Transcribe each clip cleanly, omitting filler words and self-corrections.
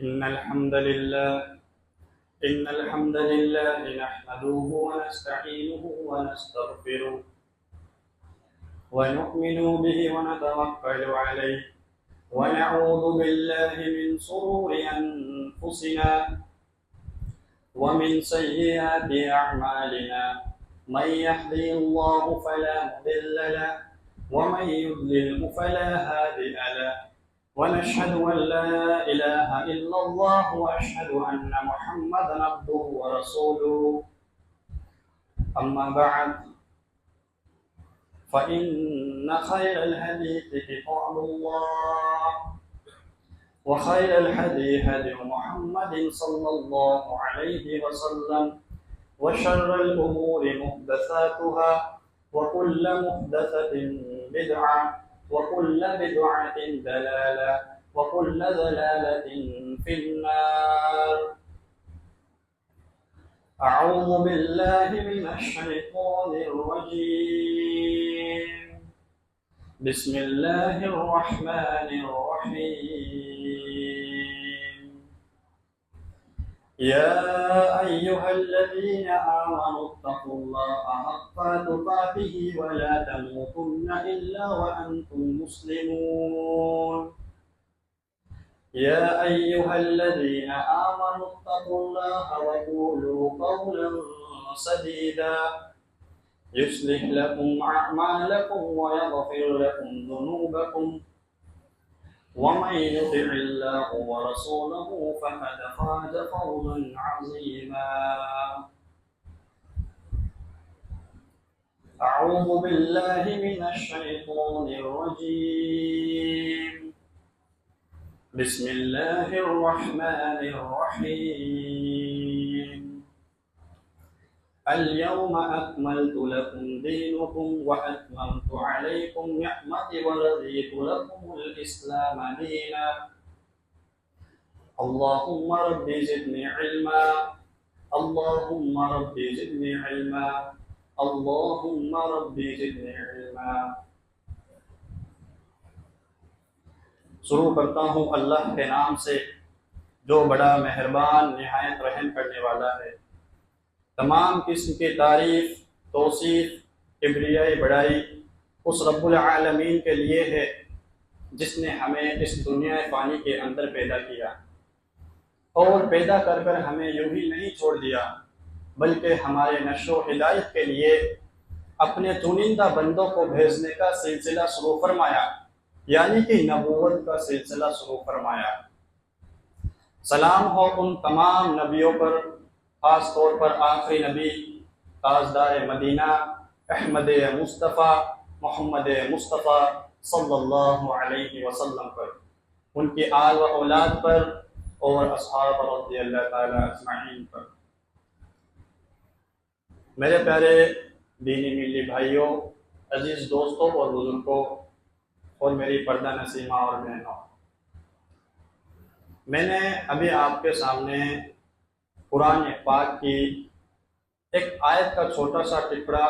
إن الحمد لله إن الحمد لله نحمده ونستعينه ونستغفره ونؤمن به ونتوكل عليه ونعوذ بالله من شرور أنفسنا ومن سيئات أعمالنا من يهدي الله فلا مضل له ومن يضلل فلا هادي له ونشهد أن لا إله إلا الله وأشهد أن محمدا عبده ورسوله أما بعد فإن خير الحديث كتاب الله وخير الهدي هدي محمد صلى الله عليه وسلم وشر الأمور محدثاتها وكل محدثة بدعة وكل بدعة ضلالة وكل ضلالة في النار. أعوذ بالله من الشيطان الرجيم. بسم الله الرحمن الرحيم. يا أيها الذين آمنوا اتقوا الله حق تقاته ولا تموتن إلا وأنتم مسلمون. يا أيها الذين آمنوا اتقوا الله وقولوا قولا سديدا يصلح لكم أعمالكم ويغفر لكم ذنوبكم ومن يطع الله ورسوله فقد فاز فوزا عظيما. أعوذ بالله من الشيطان الرجيم. بسم الله الرحمن الرحيم. اليوم أكملت لكم دينكم وأتممت عليكم نعمتي ورضيت لكم الإسلام دينا. اللهم رب زدني علما اللهم رب زدني علما اللهم رب زدني علما. شروع کرتا ہوں اللہ کے نام سے جو بڑا مہربان نہایت رحم کرنے والا ہے. تمام قسم کی تعریف توصیف کبریائی بڑائی اس رب العالمین کے لیے ہے جس نے ہمیں اس دنیا فانی کے اندر پیدا کیا اور پیدا کر کر ہمیں یوں ہی نہیں چھوڑ دیا بلکہ ہمارے نشر و ہدایت کے لیے اپنے چنندہ بندوں کو بھیجنے کا سلسلہ شروع فرمایا، یعنی کہ نبوت کا سلسلہ شروع فرمایا. سلام ہو ان تمام نبیوں پر، خاص طور پر آخری نبی تاجدار مدینہ احمد مصطفیٰ محمد مصطفیٰ صلی اللہ علیہ وسلم پر، ان کی آل و اولاد پر اور اصحاب رضی اللہ تعالی اجمعین پر. میرے پیارے دینی ملی بھائیوں، عزیز دوستوں اور بزرگوں اور میری پردہ نسیمہ اور بہنوں، میں نے ابھی آپ کے سامنے قرآن پاک کی ایک آیت کا چھوٹا سا ٹکڑا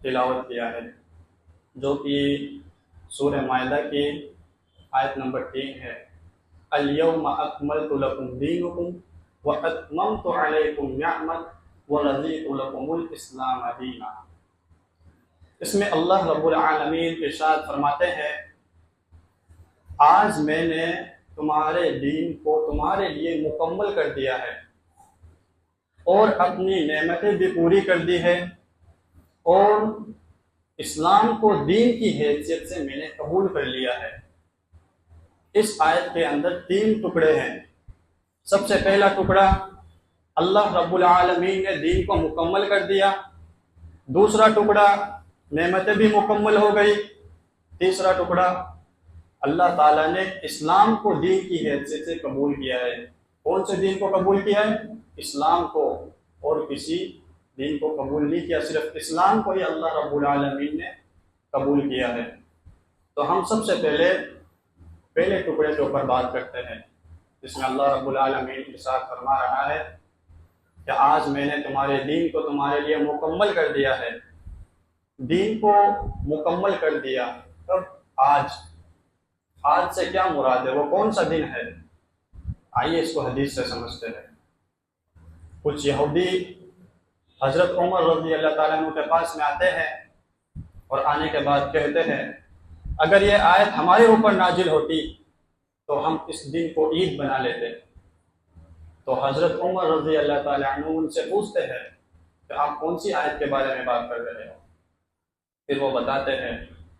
تلاوت کیا ہے جو کہ سورہ مائدہ کی آیت نمبر 3 ہے. الیوم اکملت لکم دینکم واتممت علیکم نعمتی ورضیت لکم الاسلام دینا. اس میں اللہ رب العالمین ارشاد فرماتے ہیں، آج میں نے تمہارے دین کو تمہارے لیے مکمل کر دیا ہے اور اپنی نعمتیں بھی پوری کر دی ہے اور اسلام کو دین کی حیثیت سے میں نے قبول کر لیا ہے. اس آیت کے اندر 3 ٹکڑے ہیں. سب سے پہلا ٹکڑا، اللہ رب العالمین نے دین کو مکمل کر دیا. دوسرا ٹکڑا، نعمتیں بھی مکمل ہو گئی. تیسرا ٹکڑا، اللہ تعالیٰ نے اسلام کو دین کی حیثیت سے قبول کیا ہے. کون سے دین کو قبول کیا ہے؟ اسلام کو، اور کسی دین کو قبول نہیں کیا، صرف اسلام کو ہی اللہ رب العالمین نے قبول کیا ہے. تو ہم سب سے پہلے ٹکڑے کے اوپر بات کرتے ہیں جس میں اللہ رب العالمین ارشاد فرما رہا ہے کہ آج میں نے تمہارے دین کو تمہارے لیے مکمل کر دیا ہے. دین کو مکمل کر دیا کب؟ آج سے کیا مراد ہے؟ وہ کون سا دن ہے؟ آئیے اس کو حدیث سے سمجھتے ہیں۔ کچھ یہودی حضرت عمر رضی اللہ تعالیٰ عنہ کے پاس میں آتے ہیں اور آنے کے بعد کہتے ہیں اگر یہ آیت ہمارے اوپر نازل ہوتی تو ہم اس دن کو عید بنا لیتے۔ تو حضرت عمر رضی اللہ تعالیٰ عنہ ان سے پوچھتے ہیں کہ آپ کون سی آیت کے بارے میں بات کر رہے ہو؟ پھر وہ بتاتے ہیں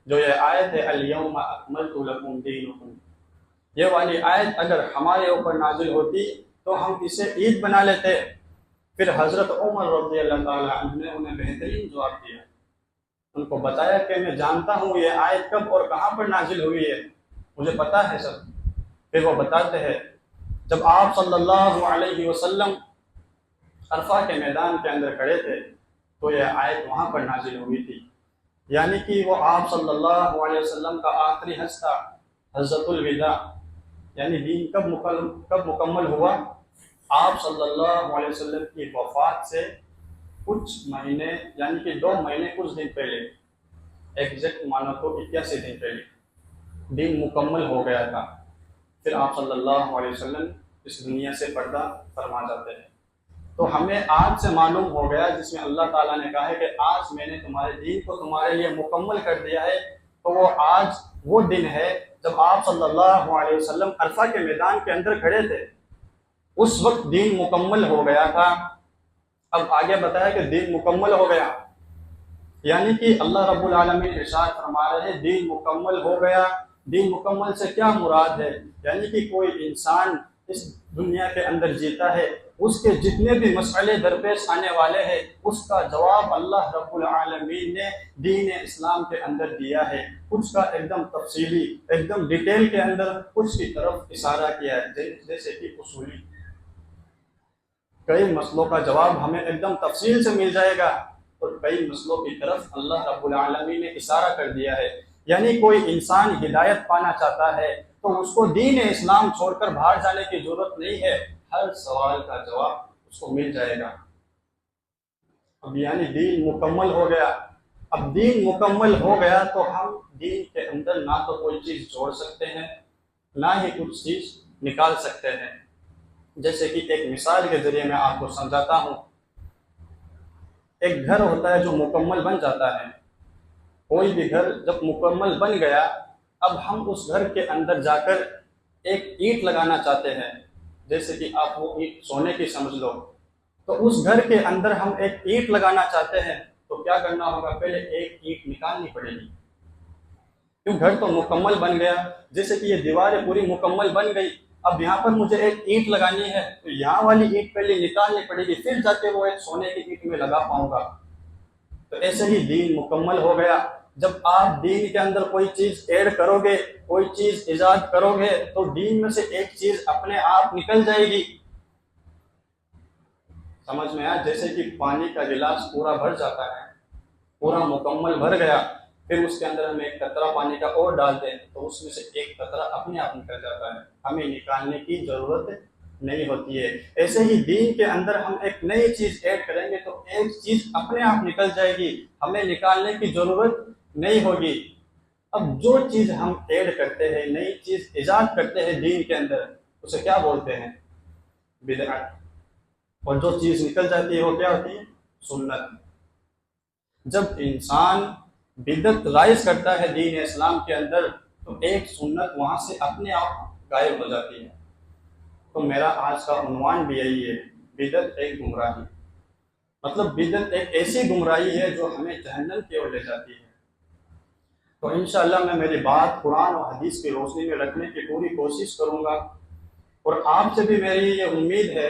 جو یہ آیت ہے الیوم اکملت لکم دینکم، یہ والی آیت اگر ہمارے اوپر نازل ہوتی تو ہم اسے عید بنا لیتے۔ پھر حضرت عمر رضی اللہ تعالیٰ عنہ نے انہیں بہترین جواب دیا، ان کو بتایا کہ میں جانتا ہوں یہ آیت کب اور کہاں پر نازل ہوئی ہے، مجھے پتہ ہے سب۔ پھر وہ بتاتے ہیں جب آپ صلی اللہ علیہ وسلم عرفہ کے میدان کے اندر کھڑے تھے تو یہ آیت وہاں پر نازل ہوئی تھی، یعنی کہ وہ آپ صلی اللہ علیہ وسلم کا آخری حج تھا، حجۃ الوداع، یعنی دین کب مکمل ہوا؟ آپ صلی اللہ علیہ وسلم کی وفات سے کچھ مہینے یعنی کہ 2 مہینے کچھ دن پہلے، ایگزیکٹ مانو تو 81 دن پہلے دین مکمل ہو گیا تھا۔ پھر آپ صلی اللہ علیہ وسلم اس دنیا سے پردہ فرما جاتے ہیں۔ تو ہمیں آج سے معلوم ہو گیا جس میں اللہ تعالیٰ نے کہا ہے کہ آج میں نے تمہارے دین کو تمہارے لیے مکمل کر دیا ہے، تو وہ آج وہ دن ہے جب آپ صلی اللہ علیہ وسلم عرفہ کے میدان کے اندر کھڑے تھے، اس وقت دین مکمل ہو گیا تھا۔ اب آگے بتایا کہ دین مکمل ہو گیا، یعنی کہ اللہ رب العالمین ارشاد فرما رہے ہیں دین مکمل ہو گیا۔ دین مکمل سے کیا مراد ہے؟ یعنی کہ کوئی انسان اس دنیا کے اندر جیتا ہے، اس کے جتنے بھی مسئلے درپیش آنے والے ہیں اس کا جواب اللہ رب العالمین نے دین اسلام کے اندر دیا ہے، کچھ کا ایک دم تفصیلی ایک دم ڈیٹیل کے اندر کچھ کی طرف اشارہ کیا ہے، جیسے کہ اصولی کئی مسئلوں کا جواب ہمیں ایک دم تفصیل سے مل جائے گا، اور کئی مسئلوں کی طرف اللہ رب العالمین نے اشارہ کر دیا ہے۔ یعنی کوئی انسان ہدایت پانا چاہتا ہے تو اس کو دین اسلام چھوڑ کر باہر جانے کی ضرورت نہیں ہے، ہر سوال کا جواب اس کو مل جائے گا۔ اب یعنی دین مکمل ہو گیا۔ اب دین مکمل ہو گیا تو ہم دین کے اندر نہ تو کوئی چیز جوڑ سکتے ہیں نہ ہی کچھ چیز نکال سکتے ہیں۔ جیسے کہ ایک مثال کے ذریعے میں آپ کو سمجھاتا ہوں، ایک گھر ہوتا ہے جو مکمل بن جاتا ہے، کوئی بھی گھر جب مکمل بن گیا، اب ہم اس گھر کے اندر جا کر ایک اینٹ لگانا چاہتے ہیں، جیسے کہ آپ وہ اینٹ سونے کی سمجھ لو، تو اس گھر کے اندر ہم ایک اینٹ لگانا چاہتے ہیں تو کیا کرنا ہوگا؟ پہلے ایک اینٹ نکالنی پڑے گی، کیوں گھر تو مکمل بن گیا۔ جیسے کہ یہ دیواریں پوری مکمل بن گئی، اب یہاں پر مجھے ایک اینٹ لگانی ہے تو یہاں والی اینٹ پہلے نکالنی پڑے گی، پھر جا کے وہ ایک سونے کی اینٹ میں لگا پاؤں گا۔ تو ایسے ہی دین مکمل ہو گیا۔ جب آپ دین کے اندر کوئی چیز ایڈ کرو گے، کوئی چیز ایجاد کرو گے تو دین میں سے ایک چیز اپنے آپ نکل جائے گی۔ سمجھ میں آیا؟ جیسے کہ پانی کا گلاس پورا بھر جاتا ہے، پورا مکمل بھر گیا، پھر اس کے اندر ہم ایک قطرہ پانی کا اور ڈالتے ہیں تو اس میں سے ایک قطرہ اپنے آپ نکل جاتا ہے، ہمیں نکالنے کی ضرورت نہیں ہوتی ہے۔ ایسے ہی دین کے اندر ہم ایک نئی چیز ایڈ کریں گے تو ایک چیز اپنے آپ نکل جائے گی، ہمیں نکالنے کی ضرورت نہیں ہوگی۔ اب جو چیز ہم ایڈ کرتے ہیں، نئی چیز ایجاد کرتے ہیں دین کے اندر، اسے کیا بولتے ہیں؟ بدعت۔ اور جو چیز نکل جاتی ہے وہ کیا ہوتی ہے؟ سنت۔ جب انسان بدعت رائج کرتا ہے دین اسلام کے اندر تو ایک سنت وہاں سے اپنے آپ غائب ہو جاتی ہے۔ تو میرا آج کا عنوان بھی یہی ہے، بدعت ایک گمراہی۔ مطلب بدعت ایک ایسی گمراہی ہے جو ہمیں جہنم کی اور لے جاتی ہے۔ تو انشاءاللہ میں میری بات قرآن و حدیث کی روشنی میں رکھنے کی پوری کوشش کروں گا، اور آپ سے بھی میری یہ امید ہے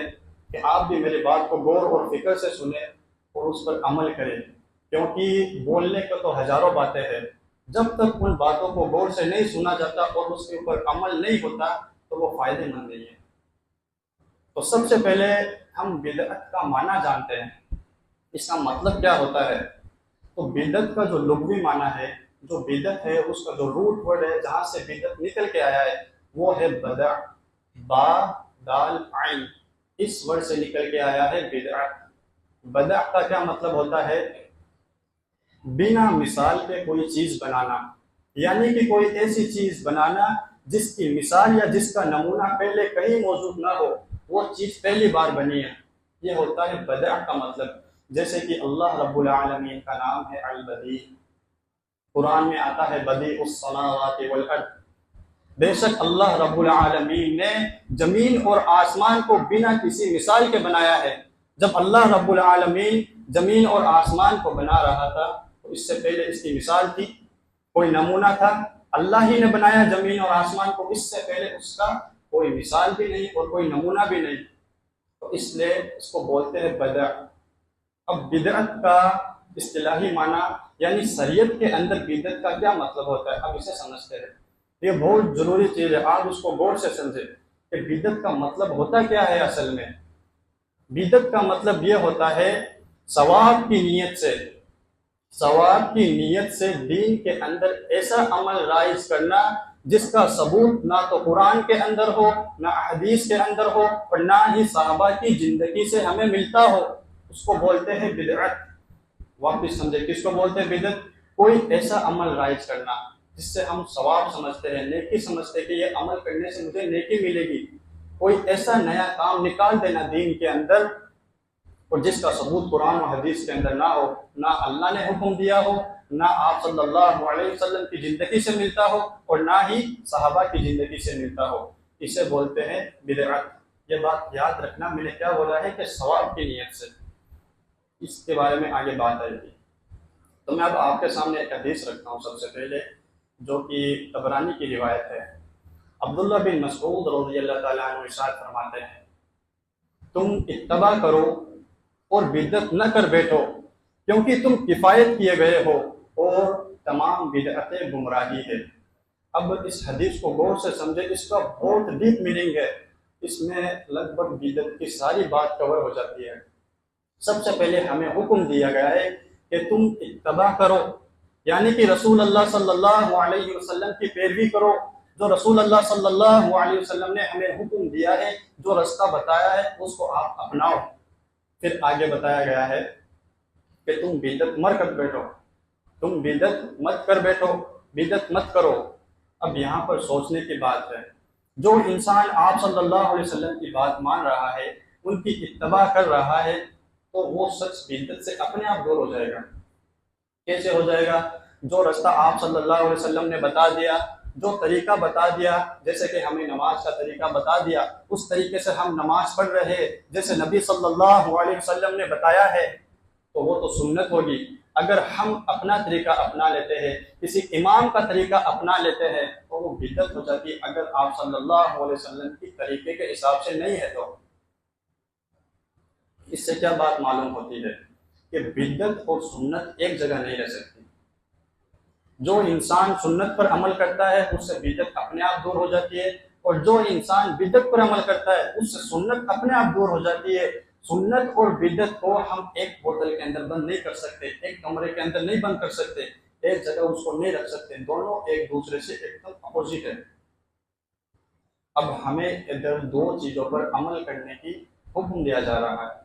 کہ آپ بھی میری بات کو غور اور فکر سے سنیں اور اس پر عمل کریں، کیونکہ بولنے کا تو ہزاروں باتیں ہیں، جب تک ان باتوں کو غور سے نہیں سنا جاتا اور اس کے اوپر عمل نہیں ہوتا تو وہ فائدے مند نہیں ہے۔ تو سب سے پہلے ہم بدعت کا معنی جانتے ہیں، اس کا مطلب کیا ہوتا ہے۔ تو بدعت کا جو لغوی معنی ہے، جو بدعت ہے اس کا جو روٹ ورڈ ہے جہاں سے بدعت نکل کے آیا ہے وہ ہے بدع، با دال عین، اس ورڈ سے نکل کے آیا ہے بدعت۔ بدع کا کیا مطلب ہوتا ہے؟ بنا مثال کے کوئی چیز بنانا، یعنی کہ کوئی ایسی چیز بنانا جس کی مثال یا جس کا نمونہ پہلے کہیں موجود نہ ہو، وہ چیز پہلی بار بنی ہے، یہ ہوتا ہے بدع کا مطلب۔ جیسے کہ اللہ رب العالمین کا نام ہے البدیع، قرآن میں آتا ہے بدیع السماوات والارض، بے شک اللہ رب العالمین نے زمین اور آسمان کو بنا کسی مثال کے بنایا ہے۔ جب اللہ رب العالمین زمین اور آسمان کو بنا رہا تھا تو اس سے پہلے اس کی مثال تھی، کوئی نمونہ تھا؟ اللہ ہی نے بنایا زمین اور آسمان کو، اس سے پہلے اس کا کوئی مثال بھی نہیں اور کوئی نمونہ بھی نہیں، تو اس لیے اس کو بولتے ہیں بدع۔ اب بدعت کا اصطلاحی معنی یعنی شریعت کے اندر بدعت کا کیا مطلب ہوتا ہے، اب اسے سمجھتے ہیں۔ یہ بہت ضروری چیز ہے، آپ اس کو غور سے سمجھیں کہ بدعت کا مطلب ہوتا کیا ہے۔ اصل میں بدعت کا مطلب یہ ہوتا ہے ثواب کی نیت سے، ثواب کی نیت سے دین کے اندر ایسا عمل رائج کرنا جس کا ثبوت نہ تو قرآن کے اندر ہو، نہ حدیث کے اندر ہو، اور نہ ہی صحابہ کی زندگی سے ہمیں ملتا ہو، اس کو بولتے ہیں بدعت۔ واپس سمجھے، کس کو بولتے ہیں بدعت؟ کوئی ایسا عمل رائج کرنا جس سے ہم ثواب سمجھتے ہیں، نیکی سمجھتے ہیں کہ یہ عمل کرنے سے مجھے نیکی ملے گی، کوئی ایسا نیا کام نکال دینا دین کے اندر اور جس کا ثبوت قرآن و حدیث کے اندر نہ ہو، نہ اللہ نے حکم دیا ہو، نہ آپ صلی اللہ علیہ وسلم کی زندگی سے ملتا ہو، اور نہ ہی صحابہ کی زندگی سے ملتا ہو، اسے بولتے ہیں بدعت۔ یہ بات یاد رکھنا، میں نے کیا بولا ہے کہ ثواب کی نیت سے، اس کے بارے میں آگے بات آئے گی۔ تو میں اب آپ کے سامنے ایک حدیث رکھتا ہوں سب سے پہلے، جو کہ طبرانی کی روایت ہے۔ عبداللہ بن مسعود رضی اللہ تعالیٰ عنہ ارشاد فرماتے ہیں، تم اتباع کرو اور بدعت نہ کر بیٹھو، کیونکہ تم کفایت کیے گئے ہو اور تمام بدعتیں گمراہی ہے۔ اب اس حدیث کو غور سے سمجھے، اس کا بہت ڈیپ میننگ ہے، اس میں لگ بھگ بدعت کی ساری بات کور ہو جاتی ہے۔ سب سے پہلے ہمیں حکم دیا گیا ہے کہ تم اتباع کرو، یعنی کہ رسول اللہ صلی اللہ علیہ وسلم کی پیروی کرو، جو رسول اللہ صلی اللہ علیہ وسلم نے ہمیں حکم دیا ہے، جو رستہ بتایا ہے اس کو آپ اپناؤ۔ پھر آگے بتایا گیا ہے کہ تم بدعت مت کر بیٹھو، تم بدعت مت کر بیٹھو، بدعت مت کرو۔ اب یہاں پر سوچنے کی بات ہے، جو انسان آپ صلی اللہ علیہ وسلم کی بات مان رہا ہے، ان کی اتباع کر رہا ہے، تو وہ شخص بدعت سے اپنے آپ دور ہو جائے گا۔ کیسے ہو جائے گا؟ جو رستہ آپ صلی اللہ علیہ وسلم نے بتا دیا، جو طریقہ بتا دیا، جیسے کہ ہمیں نماز کا طریقہ بتا دیا، اس طریقے سے ہم نماز پڑھ رہے جیسے نبی صلی اللہ علیہ وسلم نے بتایا ہے، تو وہ تو سنت ہوگی۔ اگر ہم اپنا طریقہ اپنا لیتے ہیں، کسی امام کا طریقہ اپنا لیتے ہیں، تو وہ بدعت ہو جاتی ہے، اگر آپ صلی اللہ علیہ وسلم کی طریقے کے حساب سے نہیں ہے تو۔ اس سے کیا بات معلوم ہوتی ہے کہ بدعت اور سنت ایک جگہ نہیں رہ سکتی۔ جو انسان سنت پر عمل کرتا ہے اس سے بدعت اپنے آپ دور ہو جاتی ہے، اور جو انسان بدعت پر عمل کرتا ہے اس سے سنت اپنے آپ دور ہو جاتی ہے۔ سنت اور بدعت کو ہم ایک بوتل کے اندر بند نہیں کر سکتے، ایک کمرے کے اندر نہیں بند کر سکتے، ایک جگہ اس کو نہیں رکھ سکتے، دونوں ایک دوسرے سے ایک دم اپوزٹ ہے۔ اب ہمیں ادھر دو چیزوں پر عمل کرنے کی حکم دیا جا رہا ہے۔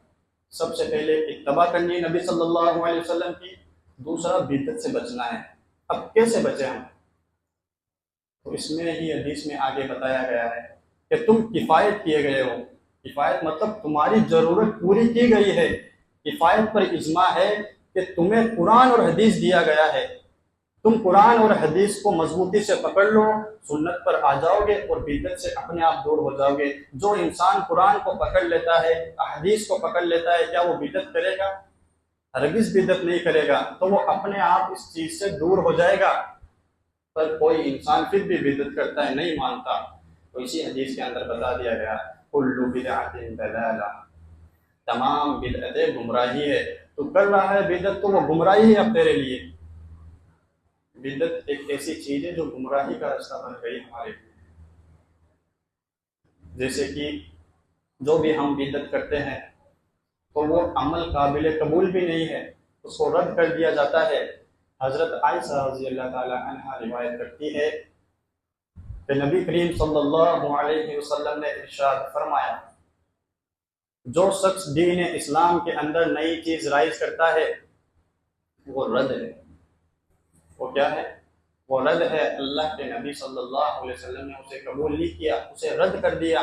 سب سے پہلے اتباع کرنی ہے نبی صلی اللہ علیہ وسلم کی، دوسرا بدعت سے بچنا ہے۔ اب کیسے بچیں ہم؟ تو اس میں ہی حدیث میں آگے بتایا گیا ہے کہ تم کفایت کیے گئے ہو۔ کفایت مطلب تمہاری ضرورت پوری کی گئی ہے۔ کفایت پر اجماع ہے کہ تمہیں قرآن اور حدیث دیا گیا ہے، تم قرآن اور حدیث کو مضبوطی سے پکڑ لو، سنت پر آ جاؤ گے اور بدعت سے اپنے آپ دور ہو جاؤ گے۔ جو انسان قرآن کو پکڑ لیتا ہے، حدیث کو پکڑ لیتا ہے، کیا وہ بدعت کرے گا؟ ہرگز بدعت نہیں کرے گا، تو وہ اپنے آپ اس چیز سے دور ہو جائے گا۔ پر کوئی انسان پھر بھی بدعت کرتا ہے، نہیں مانتا، تو اسی حدیث کے اندر بتا دیا گیا کل بدعۃ ضلالہ، تمام بدعتیں گمراہی ہے۔ تو کر رہا ہے بدعت تو وہ گمراہی ہے اب تیرے لیے۔ بدعت ایک ایسی چیز ہے جو گمراہی کا راستہ بن گئی ہمارے لیے۔ جیسے کہ جو بھی ہم بدعت کرتے ہیں تو وہ عمل قابل قبول بھی نہیں ہے، اس کو رد کر دیا جاتا ہے۔ حضرت عائشہ رضی اللہ تعالی عنہا روایت کرتی ہے کہ نبی کریم صلی اللہ علیہ وسلم نے ارشاد فرمایا، جو شخص دین اسلام کے اندر نئی چیز رائج کرتا ہے وہ رد ہے۔ وہ کیا ہے؟ وہ رد ہے، اللہ کے نبی صلی اللہ علیہ وسلم نے اسے قبول نہیں کیا، اسے رد کر دیا۔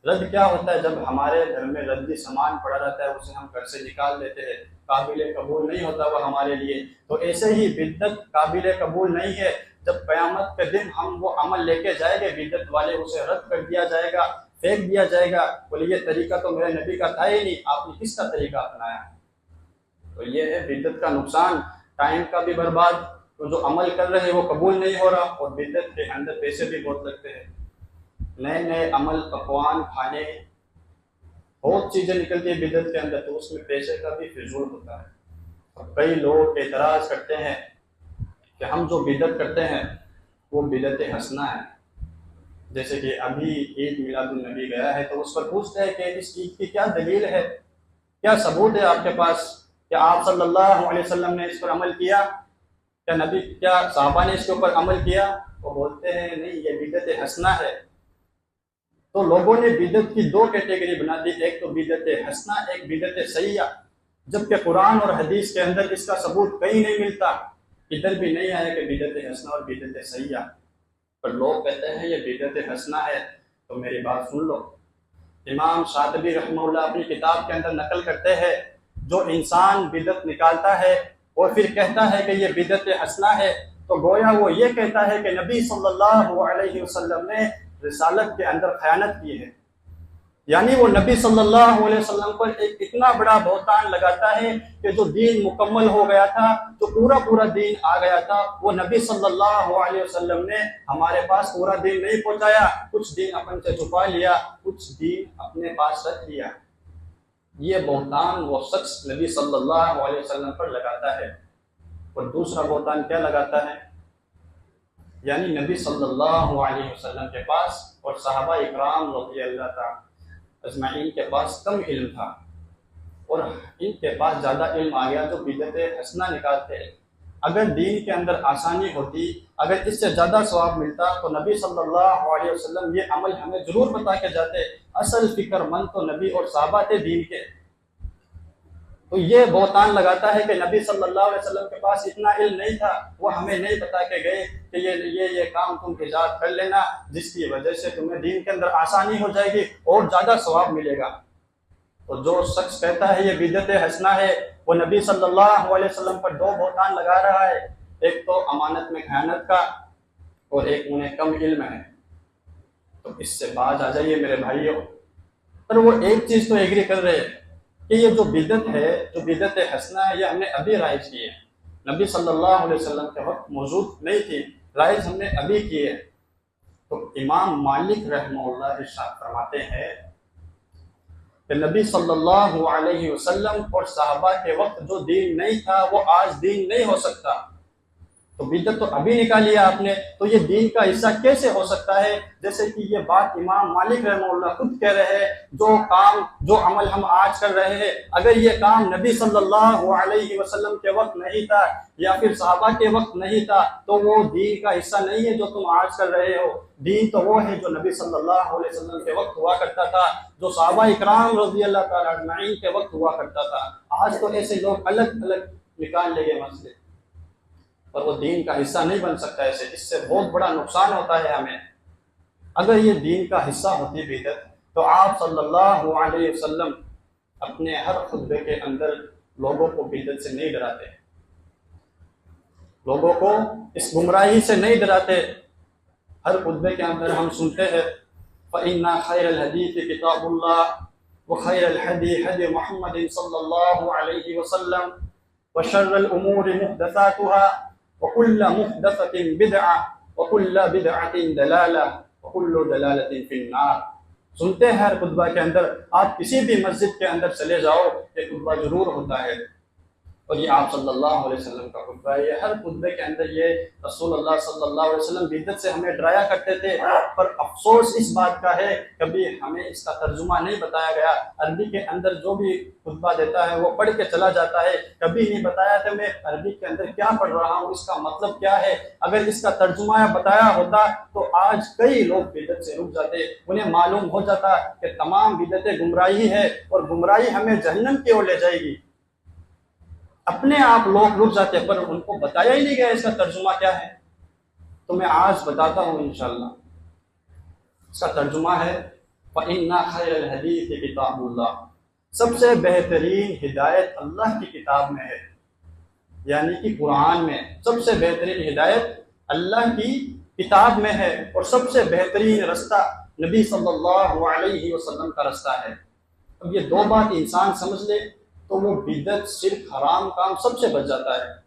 رد کیا ہوتا ہے؟ جب ہمارے گھر میں ردی سامان پڑا رہتا ہے اسے ہم گھر سے نکال دیتے ہیں، قابل قبول نہیں ہوتا وہ ہمارے لیے۔ تو ایسے ہی بدعت قابل قبول نہیں ہے۔ جب قیامت کے دن ہم وہ عمل لے کے جائیں گے بدعت والے، اسے رد کر دیا جائے گا، پھینک دیا جائے گا، بولے یہ طریقہ تو میرے نبی کا تھا ہی نہیں، آپ نے کس کا طریقہ اپنایا؟ تو یہ ہے بدعت کا نقصان، ٹائم کا بھی برباد، تو جو عمل کر رہے ہیں وہ قبول نہیں ہو رہا، اور بدعت کے اندر پیسے بھی بہت لگتے ہیں، نئے نئے عمل، پکوان، کھانے، بہت چیزیں نکلتی ہیں بدعت کے اندر، تو اس میں پیسے کا بھی فضول ہوتا ہے۔ اور کئی لوگ اعتراض کرتے ہیں کہ ہم جو بدعت کرتے ہیں وہ بدعت حسنہ ہے۔ جیسے کہ ابھی عید میلاد النبی گیا ہے تو اس پر پوچھتے ہیں کہ اس عید کی کیا دلیل ہے، کیا ثبوت ہے آپ کے پاس، کیا آپ صلی اللہ علیہ وسلم نے اس پر عمل کیا، کیا نبی، کیا صحابہ نے اس کے اوپر عمل کیا؟ وہ بولتے ہیں نہیں، یہ بدعت حسنہ ہے۔ تو لوگوں نے بدعت کی دو کیٹیگری بنا دی، ایک تو بدعت حسنہ، ایک بدعت سیئہ، جبکہ قرآن اور حدیث کے اندر اس کا ثبوت کہیں نہیں ملتا، ادھر بھی نہیں آیا کہ بدعت حسنہ اور بدعت سیئہ، پر لوگ کہتے ہیں یہ بدعت حسنہ ہے۔ تو میری بات سن لو، امام شاطبی رحمہ اللہ اپنی کتاب کے اندر نقل کرتے ہیں، جو انسان بدعت نکالتا ہے اور پھر کہتا ہے کہ یہ بدعت حسنہ ہے، تو گویا وہ یہ کہتا ہے کہ نبی صلی اللہ علیہ وسلم نے رسالت کے اندر خیانت کی ہے، یعنی وہ نبی صلی اللہ علیہ وسلم پر ایک اتنا بڑا بہتان لگاتا ہے کہ جو دین مکمل ہو گیا تھا، جو پورا دین آ گیا تھا، وہ نبی صلی اللہ علیہ وسلم نے ہمارے پاس پورا دین نہیں پہنچایا، کچھ دین اپن سے چھپا لیا، کچھ دین اپنے پاس رکھ لیا۔ یہ بہتان وہ شخص نبی صلی اللہ علیہ وسلم پر لگاتا ہے۔ اور دوسرا بہتان کیا لگاتا ہے؟ یعنی نبی صلی اللہ علیہ وسلم کے پاس اور صحابہ اکرام رضی اللہ تعالی اجمعین کے پاس کم علم تھا، اور ان کے پاس زیادہ علم آ گیا، جو بدعت حسنہ نکالتے ہیں۔ اگر دین کے اندر آسانی ہوتی، اگر اس سے زیادہ ثواب ملتا تو نبی صلی اللہ علیہ وسلم یہ عمل ہمیں ضرور بتا کے جاتے۔ اصل فکر مند تو نبی اور صحابہ تھے دین کے۔ تو یہ بہتان لگاتا ہے کہ نبی صلی اللہ علیہ وسلم کے پاس اتنا علم نہیں تھا، وہ ہمیں نہیں بتا کے گئے کہ یہ کام تم ایجاد کر لینا، جس کی وجہ سے تمہیں دین کے اندر آسانی ہو جائے گی اور زیادہ ثواب ملے گا۔ تو جو شخص کہتا ہے یہ بدعت حسنہ ہے، وہ نبی صلی اللہ علیہ وسلم پر دو بہتان لگا رہا ہے، ایک تو امانت میں خیانت کا، اور ایک انہیں کم علم ہے۔ تو اس سے باز آ جائیے میرے بھائیوں۔ پر وہ ایک چیز تو ایگری کر رہے ہیں کہ یہ جو بدعت ہے، جو بدعت حسنہ ہے، یہ ہم نے ابھی رائج کی ہے، نبی صلی اللہ علیہ وسلم کے وقت موجود نہیں تھی، رائج ہم نے ابھی کی ہے۔ تو امام مالک رحمہ اللہ ارشاد فرماتے ہیں کہ نبی صلی اللہ علیہ وسلم اور صحابہ کے وقت جو دین نہیں تھا وہ آج دین نہیں ہو سکتا۔ تو بدعت تو ابھی نکالی آپ نے، تو یہ دین کا حصہ کیسے ہو سکتا ہے؟ جیسے کہ یہ بات امام مالک رحمہ اللہ خود کہہ رہے ہیں، جو عمل ہم آج کر رہے ہیں، اگر یہ کام نبی صلی اللہ علیہ وسلم کے وقت نہیں تھا یا پھر صحابہ کے وقت نہیں تھا تو وہ دین کا حصہ نہیں ہے جو تم آج کر رہے ہو۔ دین تو وہ ہے جو نبی صلی اللہ علیہ وسلم کے وقت ہوا کرتا تھا، جو صحابہ اکرام رضی اللہ تعالیٰ اجمعین کے وقت ہوا کرتا تھا۔ آج تو ایسے لوگ الگ الگ نکال لے گئے مسئلے، اور وہ دین کا حصہ نہیں بن سکتا ایسے، اس سے بہت بڑا نقصان ہوتا ہے ہمیں۔ اگر یہ دین کا حصہ ہوتی بدعت تو آپ صلی اللہ علیہ وسلم اپنے ہر خطبے کے اندر لوگوں کو بدعت سے نہیں ڈراتے، لوگوں کو اس گمراہی سے نہیں ڈراتے۔ ہر خطبے کے اندر ہم سنتے ہیں فَإِنَّ خَيْرَ الْحَدِيثِ كِتَابُ اللَّهِ وَخَيْرَ الْهَدِي هَدْيُ مُحَمَّدٍ صلی اللہ علیہ وسلم وَشَرَّ الْأُمُورِ مُحْدَثَاتُهَا وَكُلَّ مُحْدَثَةٍ بِدْعَةٍ وَكُلَّ بِدْعَةٍ ضَلَالَةٍ وَكُلُّ ضَلَالَةٍ فِي النَّارِ۔ سنتے ہیں ہر خطبہ کے اندر، آپ کسی بھی مسجد کے اندر چلے جاؤ یہ خطبہ ضرور ہوتا ہے، اور یہ آپ صلی اللہ علیہ وسلم کا خطبہ ہے۔ یہ ہر خطبے کے اندر یہ رسول اللہ صلی اللہ علیہ وسلم بدعت سے ہمیں ڈرایا کرتے تھے، پر افسوس اس بات کا ہے کبھی ہمیں اس کا ترجمہ نہیں بتایا گیا۔ عربی کے اندر جو بھی خطبہ دیتا ہے وہ پڑھ کے چلا جاتا ہے، کبھی نہیں بتایا کہ میں عربی کے اندر کیا پڑھ رہا ہوں، اس کا مطلب کیا ہے۔ اگر اس کا ترجمہ بتایا ہوتا تو آج کئی لوگ بدعت سے رک جاتے، انہیں معلوم ہو جاتا کہ تمام بدعتیں گمراہی ہے اور گمراہی ہمیں جہنم کی اور لے جائے گی۔ اپنے آپ لوگ رک جاتے، پر ان کو بتایا ہی نہیں گیا اس کا ترجمہ کیا ہے۔ تو میں آج بتاتا ہوں انشاءاللہ۔ اس کا ترجمہ ہے فَإِنَّ خَيْرَ الْحَدِيثِ کتاب اللہ، سب سے بہترین ہدایت اللہ کی کتاب میں ہے، یعنی کہ قرآن میں سب سے بہترین ہدایت اللہ کی کتاب میں ہے، اور سب سے بہترین رستہ نبی صلی اللہ علیہ وسلم کا رستہ ہے۔ اب یہ دو بات انسان سمجھ لے تو وہ بدعت، شرک، حرام کام سب سے بچ جاتا ہے۔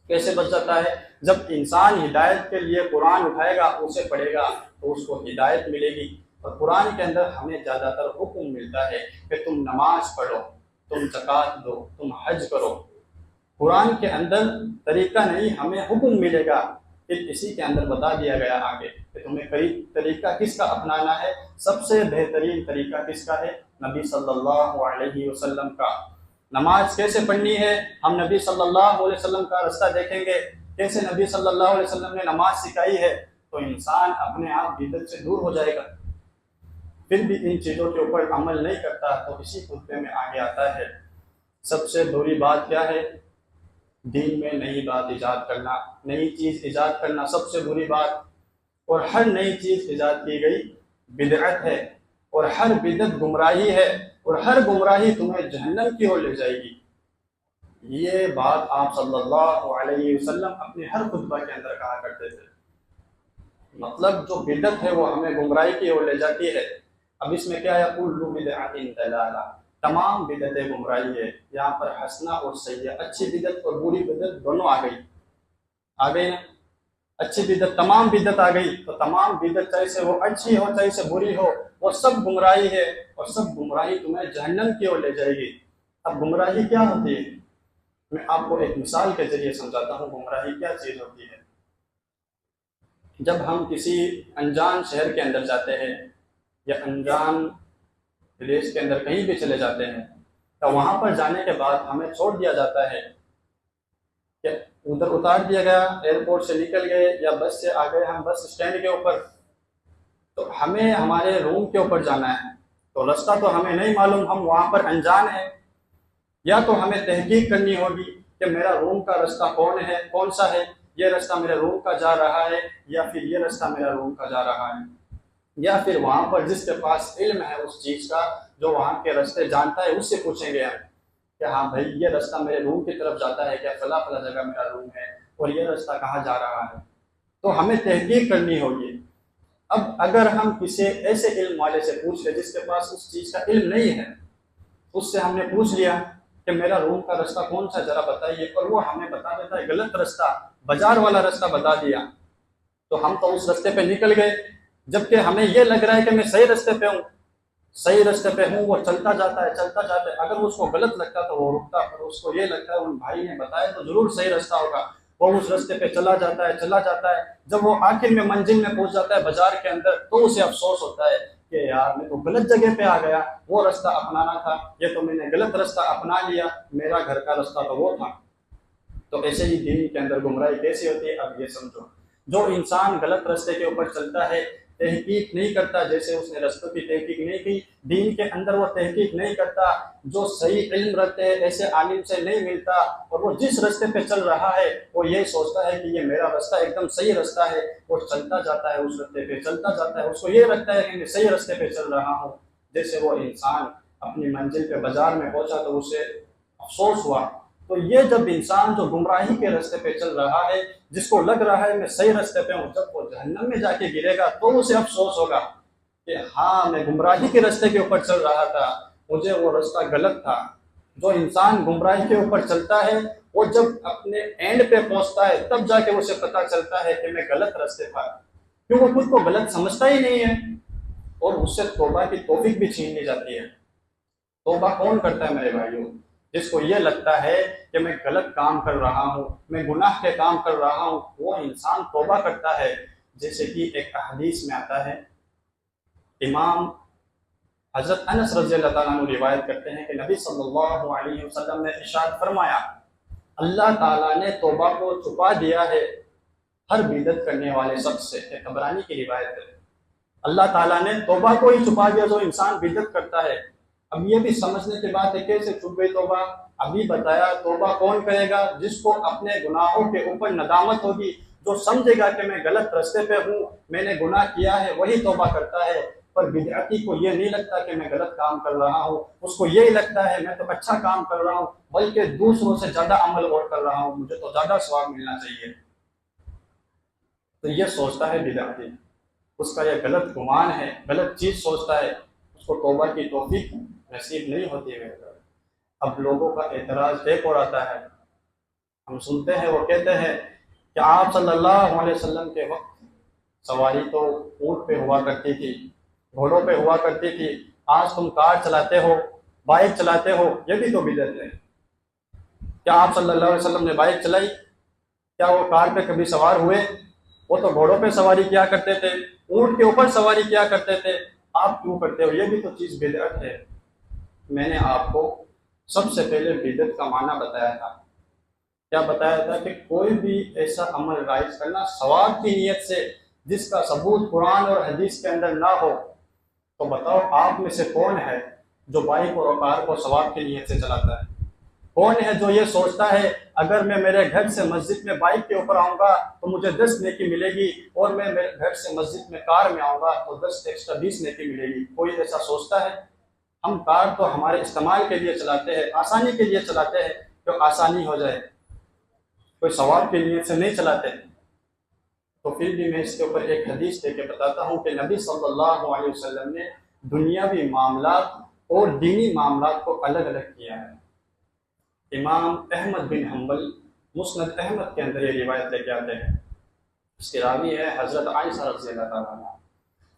کیسے بچ جاتا ہے؟ جب انسان ہدایت کے لیے قرآن اٹھائے گا، اسے پڑھے گا تو اس کو ہدایت ملے گی۔ اور قرآن کے اندر ہمیں زیادہ تر حکم ملتا ہے کہ تم نماز پڑھو، تم زکوٰۃ دو، تم حج کرو۔ قرآن کے اندر طریقہ نہیں، ہمیں حکم ملے گا، پھر اسی کے اندر بتا دیا گیا آگے کہ تمہیں طریقہ کس کا اپنانا ہے۔ سب سے بہترین طریقہ کس کا ہے؟ نبی صلی اللہ علیہ وسلم کا۔ نماز کیسے پڑھنی ہے؟ ہم نبی صلی اللہ علیہ وسلم کا رستہ دیکھیں گے، کیسے نبی صلی اللہ علیہ وسلم نے نماز سکھائی ہے، تو انسان اپنے آپ بدعت سے دور ہو جائے گا۔ پھر بھی ان چیزوں کے اوپر عمل نہیں کرتا تو اسی خطبے میں آگے آتا ہے سب سے بری بات کیا ہے؟ دین میں نئی بات ایجاد کرنا، نئی چیز ایجاد کرنا سب سے بری بات۔ اور ہر نئی چیز ایجاد کی گئی بدعت ہے، اور ہر بدعت گمراہی ہے، اور ہر گمراہی تمہیں جہنم کی اور لے جائے گی۔ یہ بات آپ صلی اللہ علیہ وسلم اپنے ہر خطبہ کے اندر کہا کرتے تھے۔ مطلب جو بدعت ہے وہ ہمیں گمراہی کی اور لے جاتی ہے۔ اب اس میں کیا ہے؟ کل بدعۃ ضلالہ، تمام بدعتیں گمراہی ہے۔ یہاں پر حسنہ اور سیئہ، اچھی بدعت اور بری بدعت دونوں آ گئی نا؟ اچھی بدعت، تمام بدعت آ گئی، تو تمام بدعت چاہے سے وہ اچھی ہو چاہے سے بری ہو، وہ سب گمراہی ہے، اور سب گمراہی تمہیں جہنم کی اور لے جائے گی۔ اب گمراہی کیا ہوتی ہے؟ میں آپ کو ایک مثال کے ذریعے سمجھاتا ہوں گمراہی کیا چیز ہوتی ہے۔ جب ہم کسی انجان شہر کے اندر جاتے ہیں یا انجان ولیج کے اندر کہیں بھی چلے جاتے ہیں، تو وہاں پر جانے کے بعد ہمیں چھوڑ دیا جاتا ہے کہ ادھر اتار دیا گیا، ایئرپورٹ سے نکل گئے یا بس سے آ گئے ہم بس اسٹینڈ کے اوپر، تو ہمیں ہمارے روم کے اوپر جانا ہے، تو رستہ تو ہمیں نہیں معلوم، ہم وہاں پر انجان ہیں۔ یا تو ہمیں تحقیق کرنی ہوگی کہ میرا روم کا رستہ کون سا ہے، یہ رستہ میرے روم کا جا رہا ہے یا پھر یہ رستہ میرا روم کا جا رہا ہے، یا پھر وہاں پر جس کے پاس علم ہے اس چیز کا، جو وہاں کے رستے جانتا ہے، اس سے پوچھیں گے ہم کہ ہاں بھائی یہ رستہ میرے روم کی طرف جاتا ہے کیا؟ فلاں فلاں جگہ میرا روم ہے، اور یہ رستہ کہاں جا رہا ہے، تو ہمیں تحقیق کرنی ہوگی۔ اب اگر ہم کسی ایسے علم والے سے پوچھ لیں جس کے پاس اس چیز کا علم نہیں ہے، اس سے ہم نے پوچھ لیا کہ میرا روم کا رستہ کون سا ذرا بتائیے، اور وہ ہمیں بتا دیتا ہے غلط رستہ، بازار والا رستہ بتا دیا، تو ہم تو اس رستے پہ نکل گئے، جبکہ ہمیں یہ لگ رہا ہے کہ میں صحیح رستے پہ ہوں، وہ چلتا جاتا ہے۔ اگر اس کو غلط لگتا تو وہ رکتا، اور اس کو یہ لگتا ہے ان بھائی نے بتایا تو ضرور صحیح رستہ ہوگا، وہ اس رستے پہ چلا جاتا ہے۔ جب وہ آخر میں منزل میں پہنچ جاتا ہے بازار کے اندر، تو اسے افسوس ہوتا ہے کہ یار میں تو غلط جگہ پہ آ گیا، وہ رستہ اپنانا تھا، یہ تو میں نے غلط رستہ اپنا لیا، میرا گھر کا رستہ تو وہ تھا۔ تو ایسے ہی دین کے اندر گمراہی کیسی ہوتی ہے؟ اب یہ سمجھو، جو انسان غلط رستے کے اوپر چلتا ہے، تحقیق نہیں کرتا، جیسے اس نے رستوں کی تحقیق نہیں کی، دین کے اندر وہ تحقیق نہیں کرتا، جو صحیح علم رکھتے ہیں ایسے عالم سے نہیں ملتا، اور وہ جس رستے پہ چل رہا ہے وہ یہ سوچتا ہے کہ یہ میرا رستہ ایک دم صحیح رستہ ہے، اور چلتا جاتا ہے اس رستے پہ، چلتا جاتا ہے، اس کو یہ لگتا ہے کہ میں صحیح رستے پہ چل رہا ہوں۔ جیسے وہ انسان اپنی منزل پہ بازار میں پہنچا تو اسے افسوس ہوا۔ تو یہ جب انسان جو گمراہی کے راستے پہ چل رہا ہے، جس کو لگ رہا ہے میں صحیح راستے پہ ہوں، جب وہ جہنم میں جا کے گرے گا تو اسے افسوس ہوگا کہ ہاں میں گمراہی کے راستے کے اوپر چل رہا تھا، مجھے وہ راستہ غلط تھا۔ جو انسان گمراہی کے اوپر چلتا ہے وہ جب اپنے اینڈ پہ پہنچتا ہے تب جا کے اسے پتہ چلتا ہے کہ میں غلط راستے تھا، کیوں وہ خود کو غلط سمجھتا ہی نہیں ہے، اور اس سے توبہ کی توفیق بھی چھین لی جاتی ہے۔ توبہ کون کرتا ہے میرے بھائیوں؟ جس کو یہ لگتا ہے کہ میں غلط کام کر رہا ہوں، میں گناہ کے کام کر رہا ہوں، وہ انسان توبہ کرتا ہے۔ جیسے کہ ایک حدیث میں آتا ہے، امام حضرت انس رضی اللہ تعالیٰ عنہ روایت کرتے ہیں کہ نبی صلی اللہ علیہ وسلم نے ارشاد فرمایا، اللہ تعالیٰ نے توبہ کو چھپا دیا ہے ہر بدعت کرنے والے شخص سے۔ ایک طبرانی کی روایت ہے، اللہ تعالیٰ نے توبہ کو ہی چھپا دیا جو انسان بدعت کرتا ہے۔ اب یہ بھی سمجھنے کی بات ہے کیسے چھپ گئی توبہ؟ ابھی بتایا توبہ کون کرے گا؟ جس کو اپنے گناہوں کے اوپر ندامت ہوگی، جو سمجھے گا کہ میں غلط راستے پہ ہوں، میں نے گناہ کیا ہے، وہی توبہ کرتا ہے۔ پر بدعتی کو یہ نہیں لگتا کہ میں غلط کام کر رہا ہوں، اس کو یہی لگتا ہے میں تو اچھا کام کر رہا ہوں، بلکہ دوسروں سے زیادہ عمل اور کر رہا ہوں، مجھے تو زیادہ ثواب ملنا چاہیے۔ تو یہ سوچتا ہے بدعتی، اس کا یہ غلط گمان ہے، غلط چیز سوچتا ہے، اس کو توبہ کی توفیق نصیب نہیں ہوتی ہے۔ اب لوگوں کا اعتراض ایک اور آتا ہے، ہم سنتے ہیں وہ کہتے ہیں کہ آپ صلی اللہ علیہ وسلم کے وقت سواری تو اونٹ پہ ہوا کرتی تھی، گھوڑوں پہ ہوا کرتی تھی، آج تم کار چلاتے ہو، بائک چلاتے ہو، یہ بھی تو بدعت ہے۔ کیا آپ صلی اللہ علیہ وسلم نے بائک چلائی؟ کیا وہ کار پہ کبھی سوار ہوئے؟ وہ تو گھوڑوں پہ سواری کیا کرتے تھے، اونٹ کے اوپر سواری کیا کرتے تھے، آپ کیوں کرتے ہو؟ یہ بھی تو چیز بدعت ہے۔ میں نے آپ کو سب سے پہلے بدعت کا معنی بتایا تھا۔ کیا بتایا تھا؟ کہ کوئی بھی ایسا عمل رائج کرنا ثواب کی نیت سے جس کا ثبوت قرآن اور حدیث کے اندر نہ ہو۔ تو بتاؤ آپ میں سے کون ہے جو بائک اور کار کو ثواب کی نیت سے چلاتا ہے؟ کون ہے جو یہ سوچتا ہے اگر میں میرے گھر سے مسجد میں بائک کے اوپر آؤں گا تو مجھے 10 نیکی ملے گی، اور میں میرے گھر سے مسجد میں کار میں آؤں گا تو 10 ایکسٹرا 20 نیکی ملے گی؟ کوئی ایسا سوچتا ہے؟ ہم کار تو ہمارے استعمال کے لیے چلاتے ہیں، آسانی کے لیے چلاتے ہیں، جو آسانی ہو جائے، کوئی ثواب کی نیت سے نہیں چلاتے۔ تو پھر بھی میں اس کے اوپر ایک حدیث دے کے بتاتا ہوں کہ نبی صلی اللہ علیہ وسلم نے دنیاوی معاملات اور دینی معاملات کو الگ الگ کیا ہے۔ امام احمد بن حنبل مسند احمد کے اندر یہ روایت لے کے آتے ہیں، اس کی راوی ہے حضرت عائشہ رضی اللہ تعالیٰ عنہا۔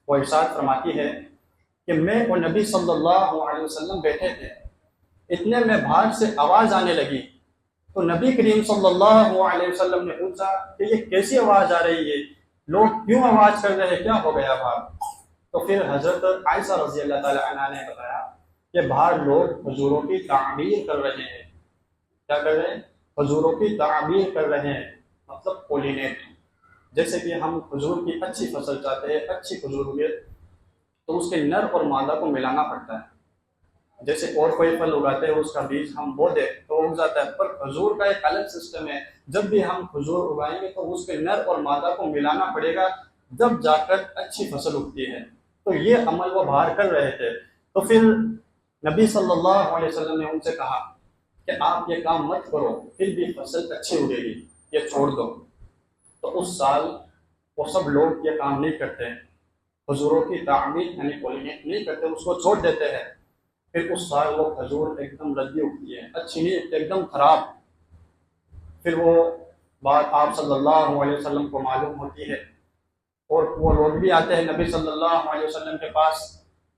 وہ ارشاد فرماتی ہے کہ میں اور نبی صلی اللہ علیہ وسلم بیٹھے تھے، اتنے میں باہر سے آواز آنے لگی، تو نبی کریم صلی اللہ علیہ وسلم نے پوچھا کہ یہ کیسی آواز آ رہی ہے، لوگ کیوں آواز کر رہے ہیں، کیا ہو گیا باہر؟ تو پھر حضرت عائشہ رضی اللہ تعالیٰ عنہا نے بتایا کہ باہر لوگ حضوروں کی تعمیر کر رہے ہیں۔ کیا کر رہے ہیں؟ حضوروں کی تعمیر کر رہے ہیں، مطلب پولینیٹ۔ جیسے کہ ہم حضور کی اچھی فصل چاہتے ہیں، اچھی حضور ہوئے تو اس کے نر اور مادہ کو ملانا پڑتا ہے۔ جیسے اور کوئی پھل اگاتے ہیں، اس کا بیج ہم بو دیں تو اگ جاتا ہے، پر کھجور کا ایک الگ سسٹم ہے، جب بھی ہم کھجور اگائیں گے تو اس کے نر اور مادہ کو ملانا پڑے گا، جب جا کر اچھی فصل اگتی ہے۔ تو یہ عمل وہ باہر کر رہے تھے۔ تو پھر نبی صلی اللہ علیہ وسلم نے ان سے کہا کہ آپ یہ کام مت کرو، پھر بھی فصل اچھی اگے گی، یہ چھوڑ دو۔ تو اس سال وہ سب لوگ یہ کام نہیں کرتے، حضوروں کی تعمیر یعنی پولینیٹ نہیں کرتے، اس کو چھوڑ دیتے ہیں۔ پھر اس سال وہ کھجور ایک دم ردی اگتی ہے، اچھی نہیں، ایک دم خراب۔ پھر وہ بات آپ صلی اللہ علیہ وسلم کو معلوم ہوتی ہے، اور وہ لوگ بھی آتے ہیں نبی صلی اللہ علیہ وسلم کے پاس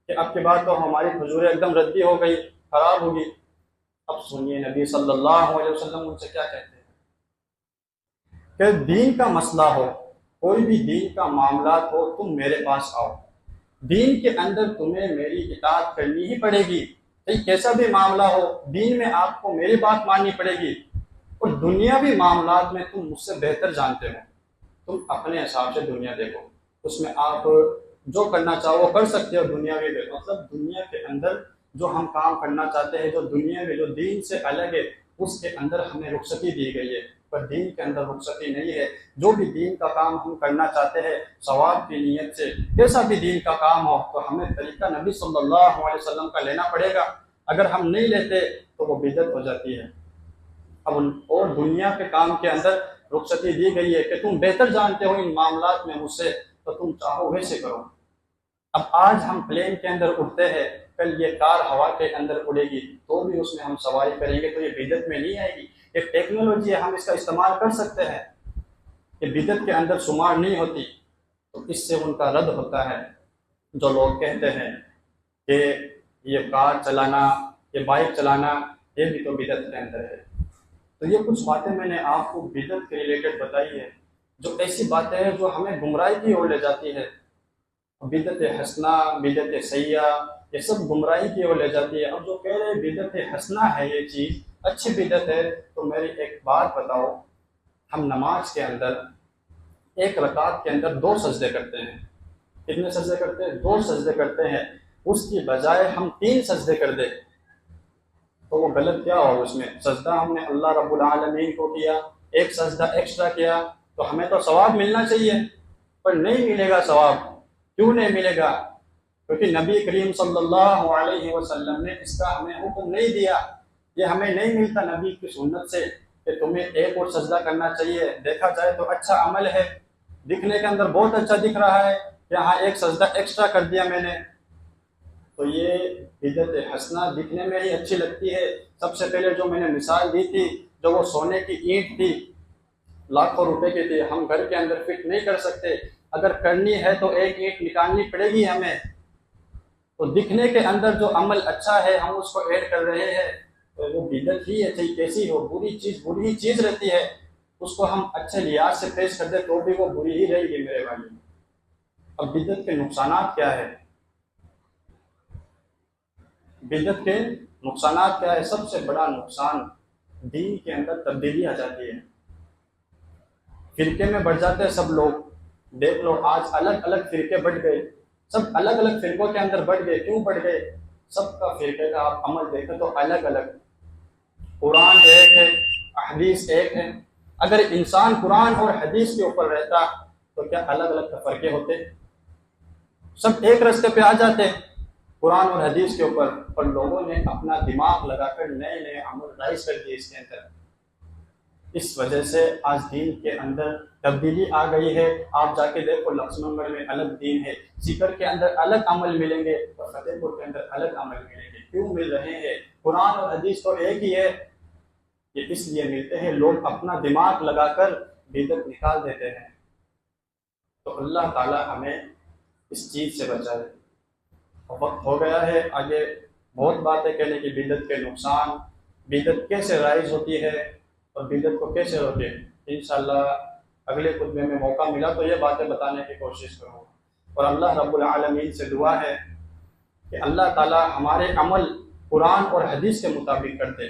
کہ اب کے بعد تو ہماری کھجوریں ایک دم ردی ہو گئی، خراب ہوگی۔ اب سنیے نبی صلی اللہ علیہ وسلم ان سے کیا کہتے ہیں کہ دین کا مسئلہ ہو، کوئی بھی دین کا معاملات ہو، تم میرے پاس آؤ، دین کے اندر تمہیں میری اطاعت کرنی ہی پڑے گی، کیسا بھی معاملہ ہو دین میں آپ کو میری بات ماننی پڑے گی، اور دنیاوی معاملات میں تم مجھ سے بہتر جانتے ہو، تم اپنے حساب سے دنیا دیکھو، اس میں آپ جو کرنا چاہو وہ کر سکتے ہو۔ دنیاوی مطلب دنیا کے اندر جو ہم کام کرنا چاہتے ہیں، جو دنیا میں جو دین سے الگ ہے، اس کے اندر ہمیں رخصتی دی گئی ہے، پر دین کے اندر رخصتی نہیں ہے۔ جو بھی دین کا کام ہم کرنا چاہتے ہیں ثواب کی نیت سے، کیسا بھی دین کا کام ہو، تو ہمیں طریقہ نبی صلی اللہ علیہ وسلم کا لینا پڑے گا۔ اگر ہم نہیں لیتے تو وہ بدعت ہو جاتی ہے۔ اب اور دنیا کے کام کے اندر رخصتی دی گئی ہے کہ تم بہتر جانتے ہو ان معاملات میں مجھ سے، تو تم چاہو ویسے کرو۔ اب آج ہم پلین کے اندر اڑتے ہیں، کل یہ کار ہوا کے اندر اڑے گی تو بھی اس میں ہم سواری کریں گے، تو یہ بدعت میں نہیں آئے گی۔ ایک ٹیکنالوجی ہے، ہم اس کا استعمال کر سکتے ہیں، کہ بدعت کے اندر شمار نہیں ہوتی۔ تو اس سے ان کا رد ہوتا ہے جو لوگ کہتے ہیں کہ یہ کار چلانا، یہ بائک چلانا، یہ بھی تو بدعت کے اندر ہے۔ تو یہ کچھ باتیں میں نے آپ کو بدعت کے ریلیٹڈ بتائی ہے، جو ایسی باتیں ہیں جو ہمیں گمراہی کی اور لے جاتی ہے۔ بدعت حسنہ، بدعت سیئہ، یہ سب گمراہی کی اور لے جاتی ہے۔ اب جو کہہ رہے ہیں بدعت حسنہ ہے یہ چیز، اچھی بدعت ہے، تو میری ایک بات بتاؤ، ہم نماز کے اندر ایک رکعت کے اندر 2 سجدے کرتے ہیں، کتنے سجدے کرتے ہیں؟ 2 سجدے کرتے ہیں، اس کی بجائے ہم 3 سجدے کر دیں تو وہ غلط کیا ہو؟ اس میں سجدہ ہم نے اللہ رب العالمین کو کیا، ایک سجدہ ایکسٹرا کیا، تو ہمیں تو ثواب ملنا چاہیے، پر نہیں ملے گا ثواب. کیوں نہیں ملے گا؟ کیونکہ نبی کریم صلی اللہ علیہ وسلم نے اس کا ہمیں حکم نہیں دیا. یہ ہمیں نہیں ملتا نبی کی سنت سے کہ تمہیں ایک اور سجدہ کرنا چاہیے. دیکھا جائے تو اچھا عمل ہے، دکھنے کے اندر بہت اچھا دکھ رہا ہے، یہاں ایک سجدہ ایکسٹرا کر دیا میں نے، تو یہ بدعت حسنہ دکھنے میں ہی اچھی لگتی ہے. سب سے پہلے جو میں نے مثال دی تھی، جو وہ سونے کی اینٹ تھی، لاکھوں روپے کی تھی، ہم گھر کے اندر فٹ نہیں کر سکتے. اگر کرنی ہے تو ایک اینٹ نکالنی پڑے گی ہمیں. تو دکھنے کے اندر جو عمل اچھا ہے ہم اس کو ایڈ کر رہے ہیں، تو وہ بدعت ہی ہے، چاہے کیسی ہو. بری ہی چیز رہتی ہے، اس کو ہم اچھے لحاظ سے پیش کر دیں تو بھی وہ بری ہی رہے گی میرے بھائی. اب بدعت کے نقصانات کیا ہے؟ بدعت کے نقصانات کیا ہے؟ سب سے بڑا نقصان دین کے اندر تبدیلی آ جاتی ہے. فرقے میں بڑھ جاتے ہیں سب لوگ. دیکھ لو آج الگ الگ فرقے بڑھ گئے، سب الگ الگ فرقوں کے اندر بڑھ گئے. کیوں بڑھ گئے؟ سب کا فرقے کا آپ عمل دیکھیں تو الگ الگ. قرآن ایک ہے، حدیث ایک ہے. اگر انسان قرآن اور حدیث کے اوپر رہتا تو کیا الگ الگ فرقے ہوتے؟ سب ایک راستے پہ آ جاتے قرآن اور حدیث کے اوپر. پر لوگوں نے اپنا دماغ لگا کر نئے نئے عمل رائج کر دیے اس کے اندر. اس وجہ سے آج دین کے اندر تبدیلی آ گئی ہے. آپ جا کے دیکھو لفظ نمبر میں الگ دین ہے، سیکر کے اندر الگ عمل ملیں گے اور فتح پور کے اندر الگ عمل ملیں گے. کیوں مل رہے ہیں؟ قرآن اور حدیث تو ایک ہی ہے. یہ اس لیے ملتے ہیں لوگ اپنا دماغ لگا کر بدعت نکال دیتے ہیں. تو اللہ تعالی ہمیں اس چیز سے بچائے. وقت ہو گیا ہے، آگے بہت باتیں کہنے کی. بدعت کے نقصان، بدعت کیسے رائج ہوتی ہے اور بدعت کو کیسے روکے. انشاءاللہ اگلے خطبے میں موقع ملا تو یہ باتیں بتانے کی کوشش کروں. اور اللہ رب العالمین سے دعا ہے کہ اللہ تعالی ہمارے عمل قرآن اور حدیث کے مطابق کر دے.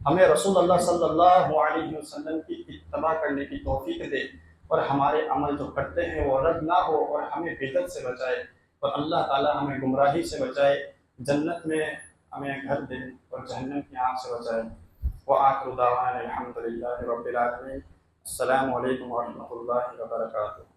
ہمیں رسول اللہ صلی اللہ علیہ وسلم کی اتباع کرنے کی توفیق دے، اور ہمارے عمل جو کرتے ہیں وہ رد نہ ہو، اور ہمیں بدعت سے بچائے. اور اللہ تعالی ہمیں گمراہی سے بچائے، جنت میں ہمیں گھر دے اور جہنم کی آگ سے بچائے. وآخر دعوانا الحمد للہ رب العالمین. السلام علیکم ورحمۃ اللہ وبرکاتہ.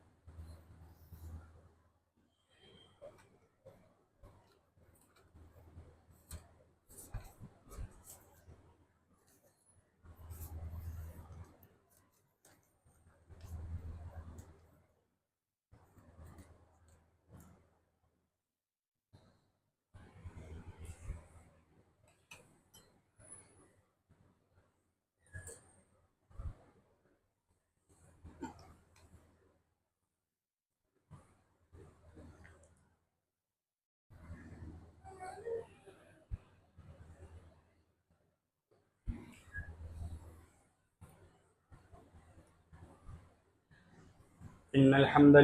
إن الحمد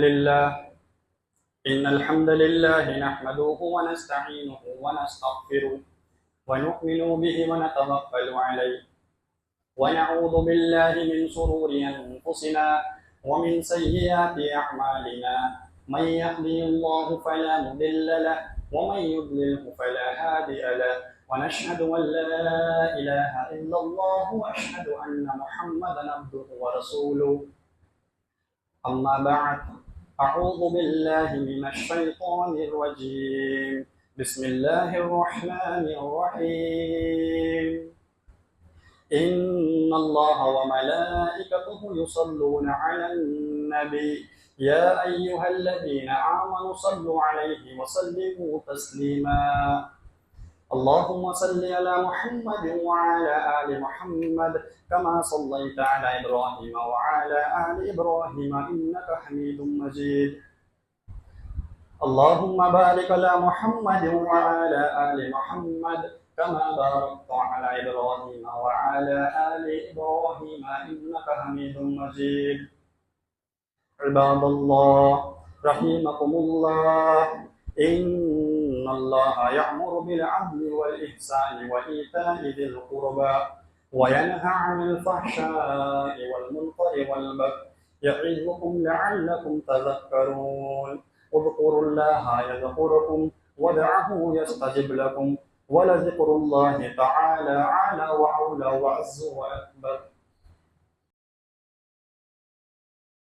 لله نحمده ونستعينه ونستغفره ونؤمن به ونتوكل عليه ونعوذ بالله من شرور أنفسنا ومن سيئات أعمالنا. من يهده الله فلا مضل له ومن يضلله فلا هادي له. ونشهد أن لا إله إلا الله وأشهد أن محمدا عبده ورسوله. أما بعد، أعوذ بالله من الشيطان الرجيم. بسم الله الرحمن الرحيم. إن الله وملائكته يصلون على النبي يا أيها الذين آمنوا صلوا عليه وسلموا تسليما. اللهم صل على محمد وعلى آل محمد كما صليت على إبراهيم وعلى آل إبراهيم إنك حميد مجيد. اللهم بارك على محمد وعلى آل محمد كما باركت على إبراهيم وعلى آل إبراهيم إنك حميد مجيد. عباد الله رحمكم الله، إن الله يأمر بالعدل والإحسان وإيتاء ذي القربى وينهى عن الفحشاء والمنكر والبغي يعظكم لعلكم تذكرون. اذكروا الله يذكركم وادعوه يستجب لكم ولذكر الله تعالى أعلى وأولى وأعز وأكبر.